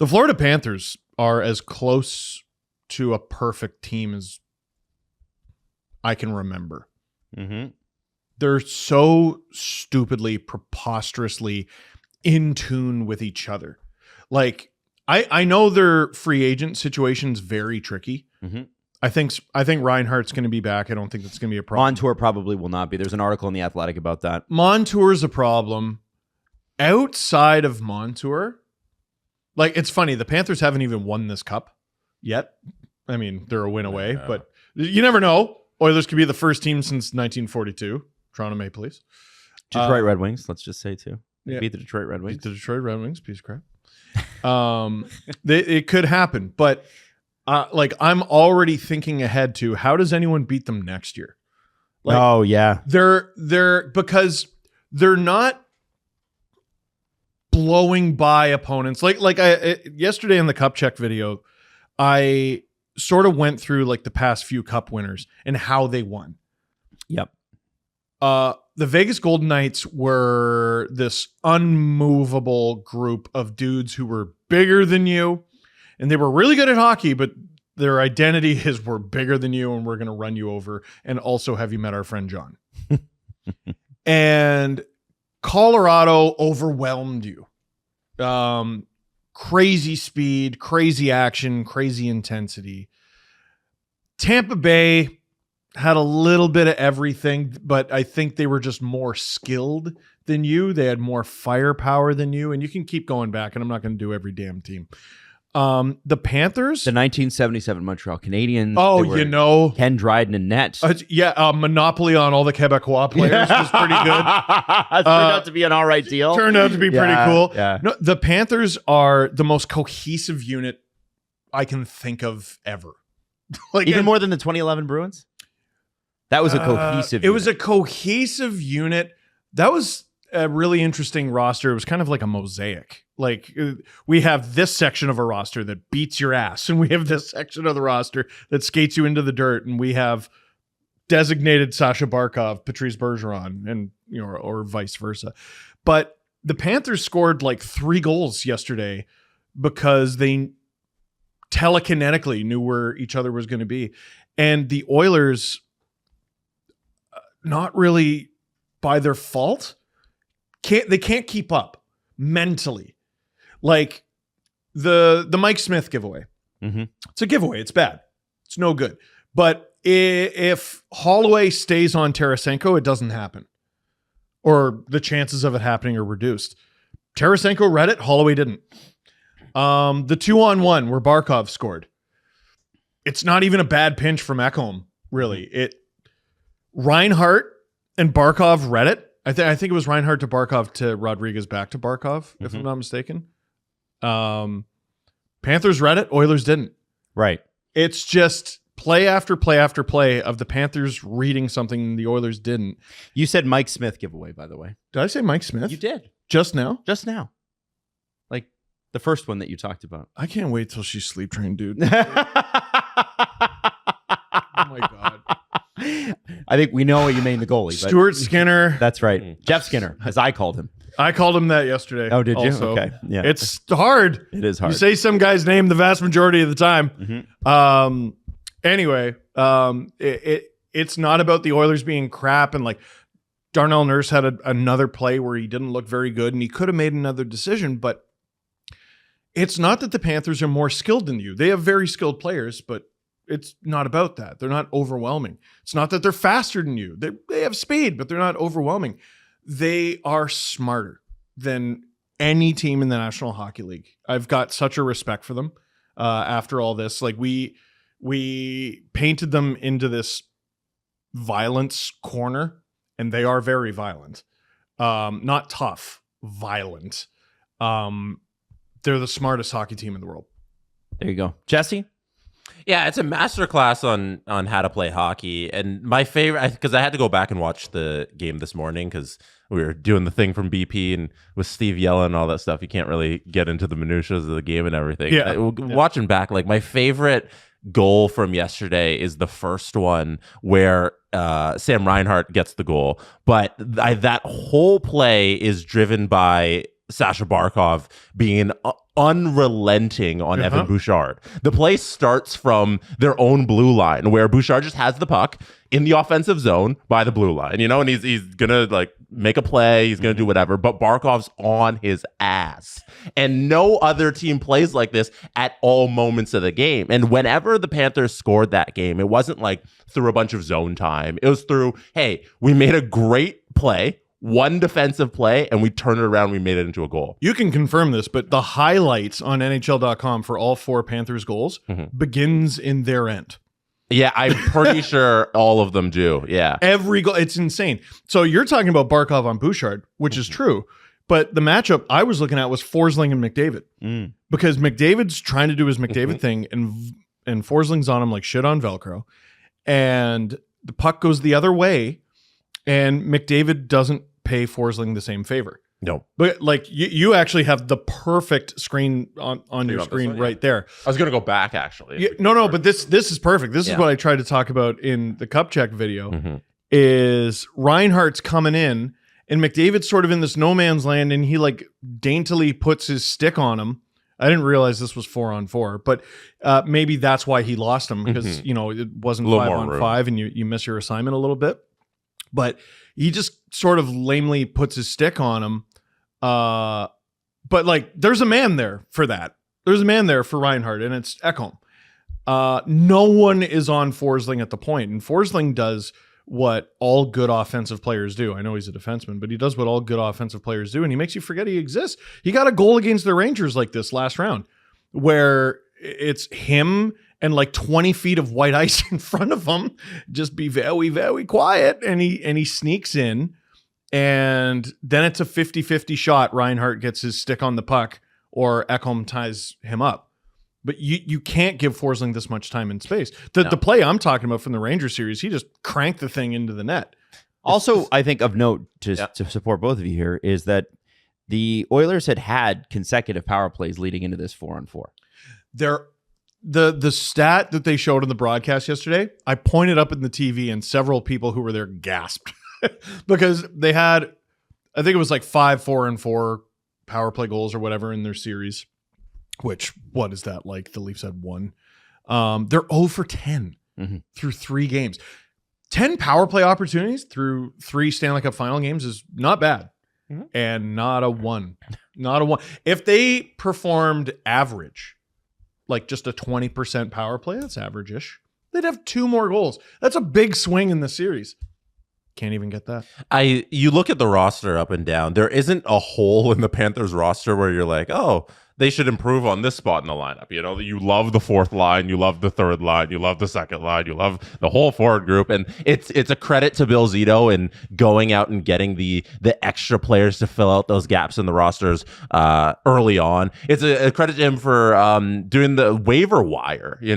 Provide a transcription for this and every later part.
The Florida Panthers are as close to a perfect team as I can remember. Mm-hmm. They're so stupidly, preposterously in tune with each other. Like, I know their free agent situation's very tricky. Mm-hmm. I think Reinhardt's going to be back. I don't think that's going to be a problem. Montour probably will not be. There's an article in The Athletic about that. Montour's a problem. Outside of Montour, like, it's funny, the Panthers haven't even won this cup yet. I mean, they're a win away, but you never know. Oilers could be the first team since 1942. Toronto Maple Leafs. Detroit Red Wings, let's just say, too. Yeah. Beat the Detroit Red Wings. Beat the Detroit Red Wings, piece of crap. It could happen, but like, I'm already thinking ahead to how does anyone beat them next year? Like, oh, yeah. They're because they're not blowing by opponents. Like yesterday in the Cup Check video, I sort of went through like the past few Cup winners and how they won. Yep. The Vegas Golden Knights were this unmovable group of dudes who were bigger than you, and they were really good at hockey, but their identity is we're bigger than you and we're going to run you over. And also, have you met our friend John? And Colorado overwhelmed you. Crazy speed, crazy action, crazy intensity. Tampa Bay had a little bit of everything, but I think they were just more skilled than you. They had more firepower than you, and you can keep going back, and I'm not going to do every damn team. The Panthers, the 1977 Montreal Canadiens. Oh, you know, Ken Dryden and net. Monopoly on all the Quebecois players was pretty good. It turned out to be an all right deal. Turned out to be pretty cool. Yeah. No, the Panthers are the most cohesive unit I can think of ever. Like, even more than the 2011 Bruins. That was a cohesive. It was a cohesive unit. That was a really interesting roster. It was kind of like a mosaic. Like, we have this section of a roster that beats your ass, and we have this section of the roster that skates you into the dirt, and we have designated Sasha Barkov, Patrice Bergeron, and or vice versa. But the Panthers scored like 3 goals yesterday because they telekinetically knew where each other was going to be, and the Oilers, not really by their fault, can't keep up mentally. Like the Mike Smith giveaway. Mm-hmm. It's a giveaway. It's bad. It's no good. But if Holloway stays on Tarasenko, it doesn't happen. Or the chances of it happening are reduced. Tarasenko read it. Holloway didn't. The 2-on-1 where Barkov scored. It's not even a bad pinch from Ekholm, really. Reinhardt and Barkov read it. I think it was Reinhardt to Barkov to Rodriguez back to Barkov, if I'm not mistaken. Panthers read it. Oilers didn't. Right. It's just play after play after play of the Panthers reading something the Oilers didn't. You said Mike Smith giveaway, by the way. Did I say Mike Smith? You did. Just now? Just now. Like the first one that you talked about. I can't wait till she's sleep trained, dude. Oh my God. I think we know what you mean, the goalie. Stuart Skinner. That's right. Jeff Skinner, as I called him. I called him that yesterday. Oh, did you? Also. Okay. Yeah. It's hard. It is hard. You say some guy's name the vast majority of the time. Mm-hmm. Anyway, it's not about the Oilers being crap, and like Darnell Nurse had another play where he didn't look very good and he could have made another decision, but it's not that the Panthers are more skilled than you. They have very skilled players, but it's not about that. They're not overwhelming. It's not that they're faster than you. They have speed, but they're not overwhelming. They are smarter than any team in the National Hockey League. I've got such a respect for them after all this. Like, we painted them into this violence corner, and they are very violent. Not tough, violent. They're the smartest hockey team in the world. There you go. Jesse? Yeah, it's a masterclass on how to play hockey. And my favorite, because I had to go back and watch the game this morning because we were doing the thing from BP and with Steve yelling and all that stuff. You can't really get into the minutiae of the game and everything. Yeah. Watching back, like, my favorite goal from yesterday is the first one where Sam Reinhart gets the goal. But that whole play is driven by Sasha Barkov being unrelenting on Evan Bouchard. The play starts from their own blue line where Bouchard just has the puck in the offensive zone by the blue line, and he's gonna like make a play, he's gonna do whatever, but Barkov's on his ass. And no other team plays like this at all moments of the game. And whenever the Panthers scored that game, it wasn't like through a bunch of zone time. It was through, hey, we made a great play, one defensive play, and we turned it around. We made it into a goal. You can confirm this, but the highlights on NHL.com for all 4 Panthers goals begins in their end. Yeah, I'm pretty sure all of them do. Yeah. Every goal. It's insane. So you're talking about Barkov on Bouchard, which is true. But the matchup I was looking at was Forsling and McDavid. Because McDavid's trying to do his McDavid thing, and Forsling's on him like shit on Velcro. And the puck goes the other way, and McDavid doesn't pay Forsling the same favor. No. But like you actually have the perfect screen on your screen right there. I was going to go back actually. Yeah, no, but this is perfect. This is what I tried to talk about in the Cup Check video is Reinhardt's coming in and McDavid's sort of in this no man's land and he like daintily puts his stick on him. I didn't realize this was 4-on-4, but maybe that's why he lost him because, it wasn't 5-on-5 and you miss your assignment a little bit. But he just sort of lamely puts his stick on him. But like, there's a man there for that. There's a man there for Reinhardt, and it's Ekholm. No one is on Forsling at the point, and Forsling does what all good offensive players do. I know he's a defenseman, but he does what all good offensive players do, and he makes you forget he exists. He got a goal against the Rangers like this last round, where it's him and like 20 feet of white ice in front of him. Just be very, very quiet, and he sneaks in. And then it's a 50-50 shot. Reinhardt gets his stick on the puck or Ekholm ties him up. But you can't give Forsling this much time and space. The play I'm talking about from the Rangers series, he just cranked the thing into the net. Also, I think of note to support both of you here is that the Oilers had consecutive power plays leading into this 4-on-4. The stat that they showed on the broadcast yesterday, I pointed up in the TV and several people who were there gasped. Because they had, I think it was like 5 4-on-4 power play goals or whatever in their series, which, what is that like? The Leafs had 1. They're 0 for 10 through 3 games. 10 power play opportunities through 3 Stanley Cup final games is not bad. And not a 1. Not a 1. If they performed average, like just a 20% power play, that's average-ish, they'd have 2 more goals. That's a big swing in the series. Can't even get that. You look at the roster up and down. There isn't a hole in the Panthers roster where you're like, oh, they should improve on this spot in the lineup. You love the 4th line, you love the 3rd line, you love the 2nd line, you love the whole forward group, and it's a credit to Bill Zito in going out and getting the extra players to fill out those gaps in the rosters early on. It's a credit to him for doing the waiver wire. Being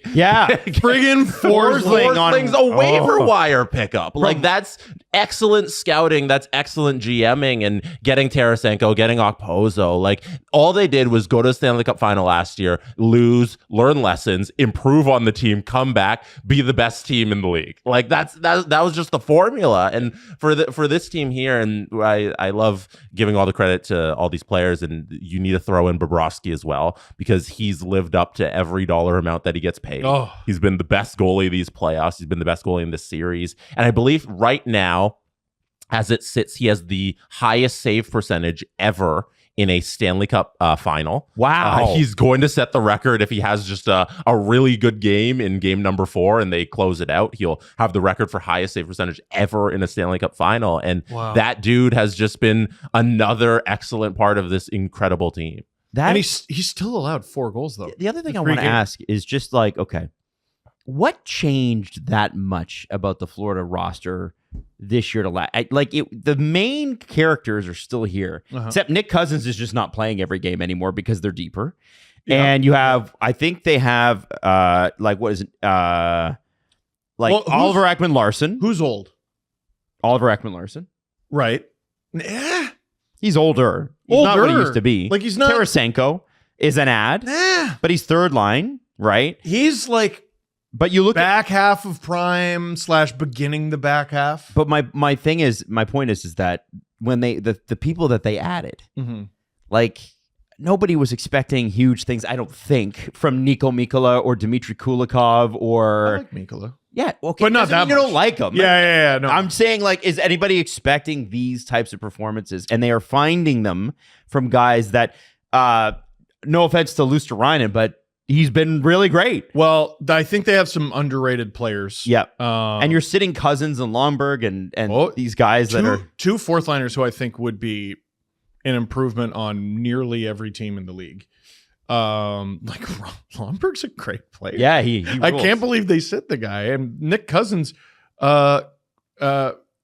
friggin' Forsling's a waiver wire pickup. Like that's excellent scouting, that's excellent GMing, and getting Tarasenko, getting Okposo. Like all they did was go to the Stanley Cup final last year, lose, learn lessons, improve on the team, come back, be the best team in the league. Like that was just the formula. And for this team here, and I love giving all the credit to all these players, and you need to throw in Bobrovsky as well, because he's lived up to every dollar amount that he gets paid. He's been the best goalie these playoffs. He's been the best goalie in this series. And I believe right now, as it sits, he has the highest save percentage ever in a Stanley Cup final. Wow. He's going to set the record if he has just a really good game in game number 4 and they close it out. He'll have the record for highest save percentage ever in a Stanley Cup final. And that dude has just been another excellent part of this incredible team. And he's still allowed 4 goals, though. The other thing I want to ask is just like, okay, what changed that much about the Florida roster this year to last? The main characters are still here, except Nick Cousins is just not playing every game anymore because they're deeper. Yeah. And you have, I think they have, what is it? Oliver Ekman-Larsson. Who's old? Oliver Ekman-Larsson. Right. He's older. He's not what he used to be. Like he's not. Tarasenko is an ad, but he's 3rd line, right? He's like. But you look back half of prime / beginning the back half. But my point is that when they the people that they added, like nobody was expecting huge things, I don't think, from Niko Mikkola or Dmitry Kulikov I or like Mikkola. yeah, okay, But not doesn't mean that you much. don't like them. Yeah. No. I'm saying, like, is anybody expecting these types of performances? And they are finding them from guys that, no offense to Luosterainen, but he's been really great. Well, I think they have some underrated players. Yeah. And you're sitting Cousins and Lomberg and these guys that are two fourth liners who I think would be an improvement on nearly every team in the league. Like Lomberg's a great player. yeah, he I rules. can't believe they sit the guy. And Nick Cousins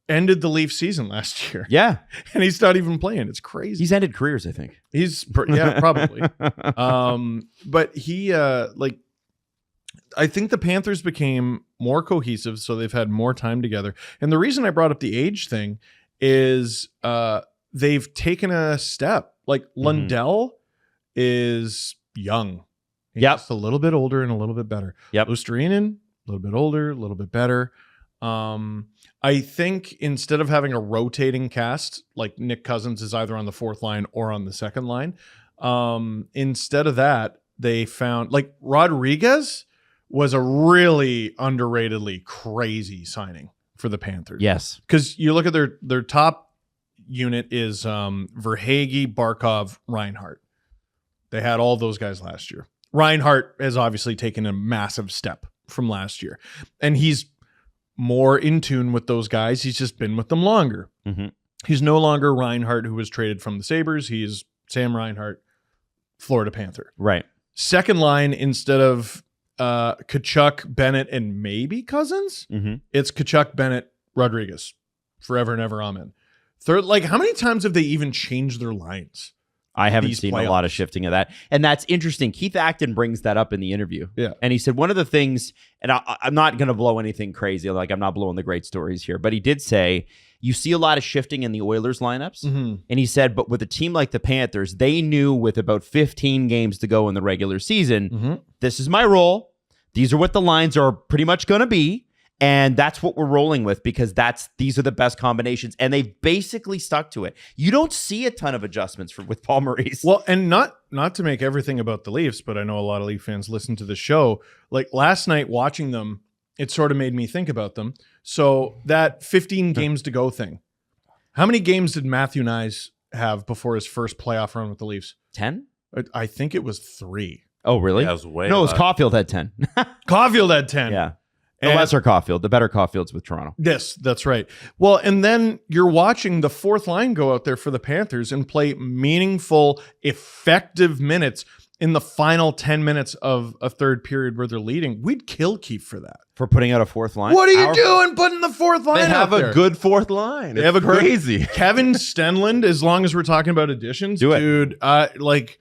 ended the Leaf season last year. Yeah, And he's not even playing. It's crazy. he's ended careers, I think. Yeah, probably. But he I think the Panthers became more cohesive, so they've had more time together. And the reason I brought up the age thing is they've taken a step. Like Lundell is young. He's Yep. just a little bit older and a little bit better. Yep. Luosterainen, a little bit older, a little bit better. I think instead of having a rotating cast, like Nick Cousins is either on the fourth line or on the second line, instead of that, they found like Rodriguez was a really underratedly crazy signing for the Panthers. Yes. Because you look at their top unit is Verhaeghe, Barkov, Reinhart. They had all those guys last year. Reinhart has obviously taken a massive step from last year. And he's more in tune with those guys. He's just been with them longer. Mm-hmm. He's no longer Reinhart, who was traded from the Sabres. He's Sam Reinhart, Florida Panther. Right. Second line, instead of Tkachuk, Bennett, and maybe Cousins, Mm-hmm. it's Tkachuk, Bennett, Rodriguez. Forever and ever, amen. Third, like, how many times have they even changed their lines? I haven't These seen a lot of playoffs. shifting of that. And that's interesting. Keith Acton brings that up in the interview. Yeah. And he said one of the things, and I'm not going to blow anything crazy, like I'm not blowing the great stories here, but he did say you see a lot of shifting in the Oilers lineups. Mm-hmm. And he said, but with a team like the Panthers, they knew with about 15 games to go in the regular season, Mm-hmm. this is my role. These are what the lines are pretty much going to be. And that's what we're rolling with because these are the best combinations. And they've basically stuck to it. You don't see a ton of adjustments with Paul Maurice. Well, and not to make everything about the Leafs, but I know a lot of Leaf fans listen to the show. Like last night watching them, it sort of made me think about them. So that 15 games to go thing. How many games did Matthew Nyes have before his first playoff run with the Leafs? 10? I think it was 3. Oh, really? Yeah, it was way No, it was less. Caulfield had 10. Caulfield had 10. Yeah. The And- lesser Caulfield. The better Caulfield's with Toronto. Yes, that's right. Well, and then you're watching the fourth line go out there for the Panthers and play meaningful, effective minutes in the final 10 minutes of a third period where they're leading. We'd kill Keefe for that. For putting out a fourth line? What are you doing putting the fourth line They have out a there? good fourth line. They It's have a good- crazy. Kevin Stenlund, as long as we're talking about additions, Do it. dude, like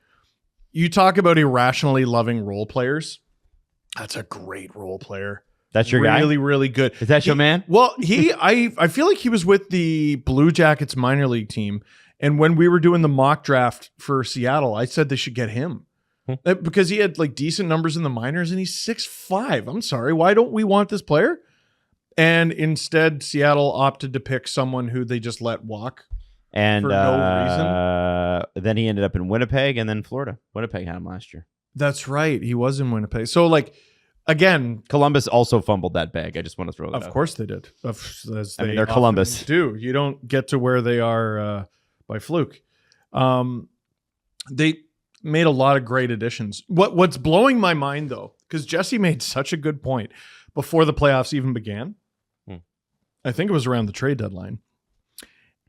you talk about irrationally loving role players. That's a great role player. That's your guy? Really, really good. Is that your man? Well, I feel like he was with the Blue Jackets minor league team. And when we were doing the mock draft for Seattle, I said they should get him. Because he had like decent numbers in the minors and he's 6'5". I'm sorry. Why don't we want this player? And instead, Seattle opted to pick someone who they just let walk. And For no then he ended up in Winnipeg and then Florida. Winnipeg had him last year. That's right. He was in Winnipeg. So, like, again, Columbus also fumbled that bag. I just want to throw that of out. course they did. As I mean, they they're often Columbus. do. You don't get to where they are by fluke. They made a lot of great additions. What's blowing my mind, though, because Jesse made such a good point before the playoffs even began. I think it was around the trade deadline.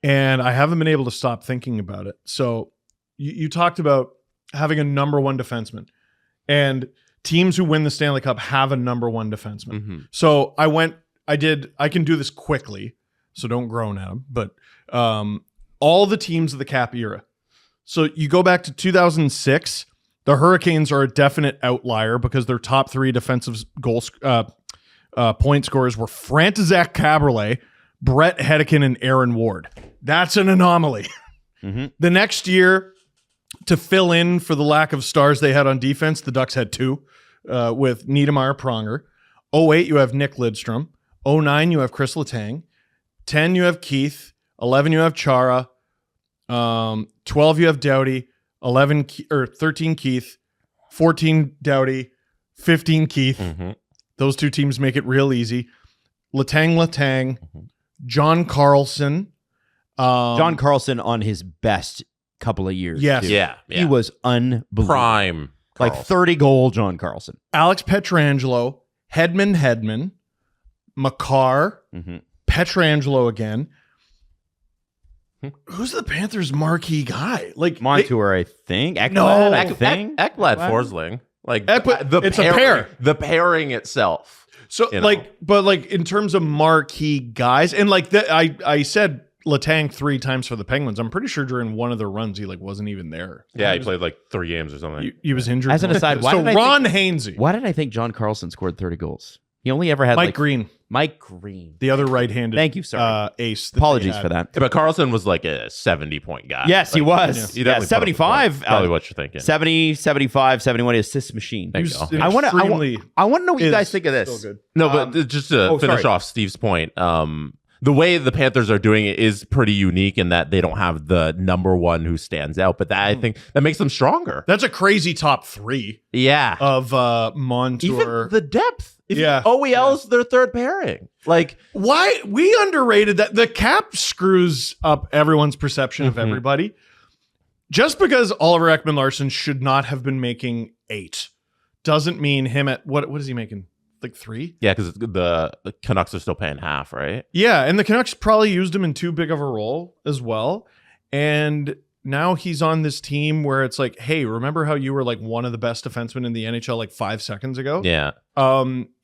And I haven't been able to stop thinking about it. So you talked about having a number one defenseman. And teams who win the Stanley Cup have a number one defenseman. Mm-hmm. So I can do this quickly, so don't groan at them, but all the teams of the cap era. So you go back to 2006, the Hurricanes are a definite outlier because their top 3 defensive point scorers were František Cabriolet, Brett Hedican, and Aaron Ward. That's an anomaly. Mm-hmm. The next year, to fill in for the lack of stars they had on defense, the Ducks had 2 with Niedermeyer Pronger. 08, you have Nick Lidstrom. 09, you have Chris Letang. 10, you have Keith. 11, you have Chara. 12, you have Doughty. or 13 Keith, 14 Doughty, 15 Keith. Mm-hmm. Those two teams make it real easy. Letang, John Carlson. John Carlson on his best couple of years. Yes. too. Yeah. He was unbelievable. Prime. Like Carlson. 30 goal John Carlson. Alex Pietrangelo, Hedman, Makar, Pietrangelo again. Who's the Panthers' marquee guy? Like Montour, I think. Ekblad, No. I think. Ekblad Forsling. Like It's a pairing, pair. The pairing itself. So you know. but in terms of marquee guys, and like that, I said Letang 3 times for the Penguins. I'm pretty sure during one of their runs he like wasn't even there. Yeah, he played like 3 games or something. He was injured. As an aside, why so did I Ron Hainsey, Why did I think John Carlson scored 30 goals? He only ever had Mike Green, Mike Green. the other right-handed. Thank you, sorry. Ace. that Apologies they had. for that. Yeah, but Carlson was like a 70-point guy. Yes, he Like, was. he definitely put up 75. points. Probably what you're thinking. 70, 75, 71 assist machine. There you He was go. I want to extremely- know what you is guys think of this. still good. No, but just to finish off Steve's point, the way the Panthers are doing it is pretty unique in that they don't have the number one who stands out, but that I think that makes them stronger. That's a crazy top 3 Yeah. of Montour. Even the depth. Yeah. OEL's their third pairing. Like, Why we underrated that? The cap screws up everyone's perception of everybody. Just because Oliver Ekman-Larsson should not have been making 8 doesn't mean him at what is he making? Like 3? yeah, because the Canucks are still paying half, right? Yeah, and the Canucks probably used him in too big of a role as well. And now he's on this team where it's like, hey, remember how you were like one of the best defensemen in the NHL like 5 seconds ago? Yeah.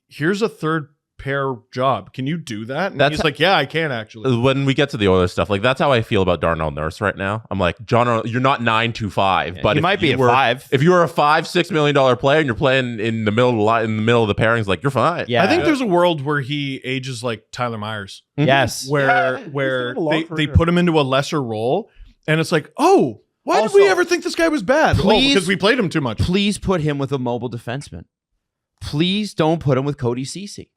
Here's a third pair job. Can you do that? And That's he's like, yeah, I can actually. When we get to the Oilers stuff, like that's how I feel about Darnell Nurse right now. I'm like, John, you're not 925, but he might be a 5. If you were a $5-6 million player and you're playing in the middle of the pairings, like you're fine. Yeah. I think there's a world where he ages like Tyler Myers, Yes. where he's where had a long they career. put him into a lesser role, and it's like, oh, why did we Also, ever think this guy was bad? please- Because we played him too much. Please put him with a mobile defenseman. Please don't put him with Cody Ceci.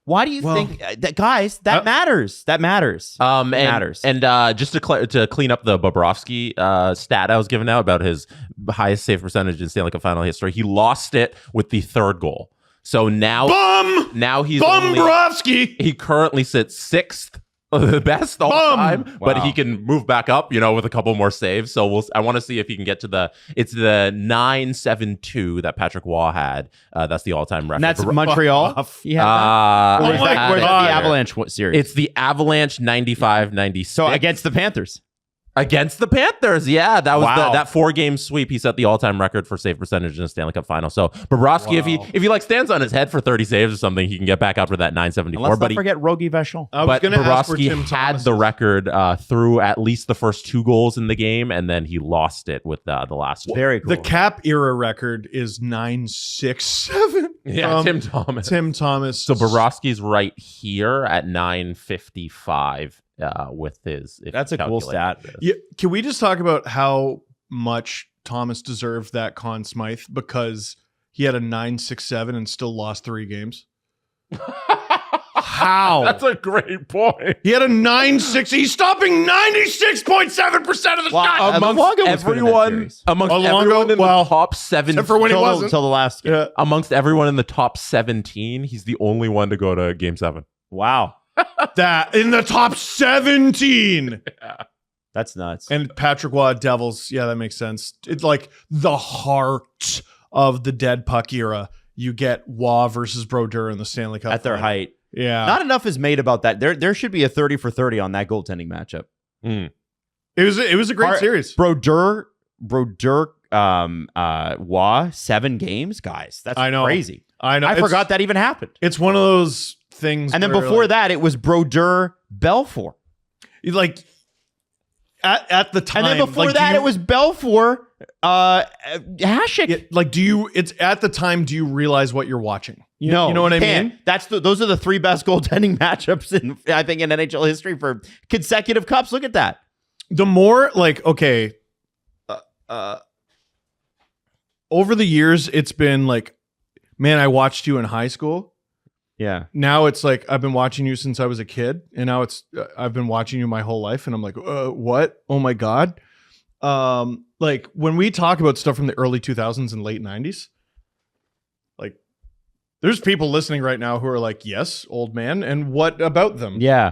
Why do you think that, guys? That matters. That matters. And, matters. And just to clean up the Bobrovsky stat I was giving out about his highest save percentage in Stanley Cup final history, he lost it with the 3rd goal. So now he's Bobrovsky. he currently sits 6th, the best all time, but he can move back up, with a couple more saves. So I want to see if he can get to the 972 that Patrick Waugh had. That's the all-time record. And that's Montreal. Yeah. Or is my that the God. Avalanche series? It's the Avalanche 95-96. So against the Panthers. Against the Panthers, yeah, that was Wow. that 4-game sweep. He set the all-time record for save percentage in a Stanley Cup final. So Bobrovsky, if he like stands on his head for 30 saves or something, he can get back up to that 974. Let's But not forget Rogie Vachon. I was but going to ask where Bobrovsky Tim had Thomas the is. record through at least the first 2 goals in the game, and then he lost it with the last one. Very cool. The cap era record is 967. Yeah, Tim Thomas. Tim Thomas. So Bobrovsky's right here at 955 with his. if That's you a cool calculate stat. this. Yeah, can we just talk about how much Thomas deserved that Conn Smythe because he had a 967 and still lost 3 games? How? That's a great point. He had a 960. He's stopping 96.7% of the shots. Luongo was good in that Everyone series. amongst Luongo, everyone in well, the top 7 except for when he wasn't. Until the last game. Yeah. amongst everyone in the top 17, he's the only one to go to game 7. Wow. That in the top 17. That's nuts. And Patrick Waugh Devils. Yeah, that makes sense. It's like the heart of the dead puck era. You get Waugh versus Brodeur in the Stanley Cup At their final. height. Yeah. Not enough is made about that. There should be a 30 for 30 on that goaltending matchup. It was a great series. Brodeur, Waugh, 7 games, guys. That's I know. crazy. I know. I forgot that even happened. It's one of those things. And then where, before like, that, it was Brodeur, Belfour. like at the time. And then before like, that, it was Belfour, Hasek. It's at the time, do you realize what you're watching? You know what I mean? Those are the 3 best goaltending matchups in NHL history for consecutive cups. Look at that. The more okay, over the years, it's been like, man, I watched you in high school. Yeah. Now it's like, I've been watching you since I was a kid. And now it's, I've been watching you my whole life. And I'm like, what? Oh my God. Like when we talk about stuff from the early 2000s and late 90s, like there's people listening right now who are like, yes, old man. And what about them? Yeah.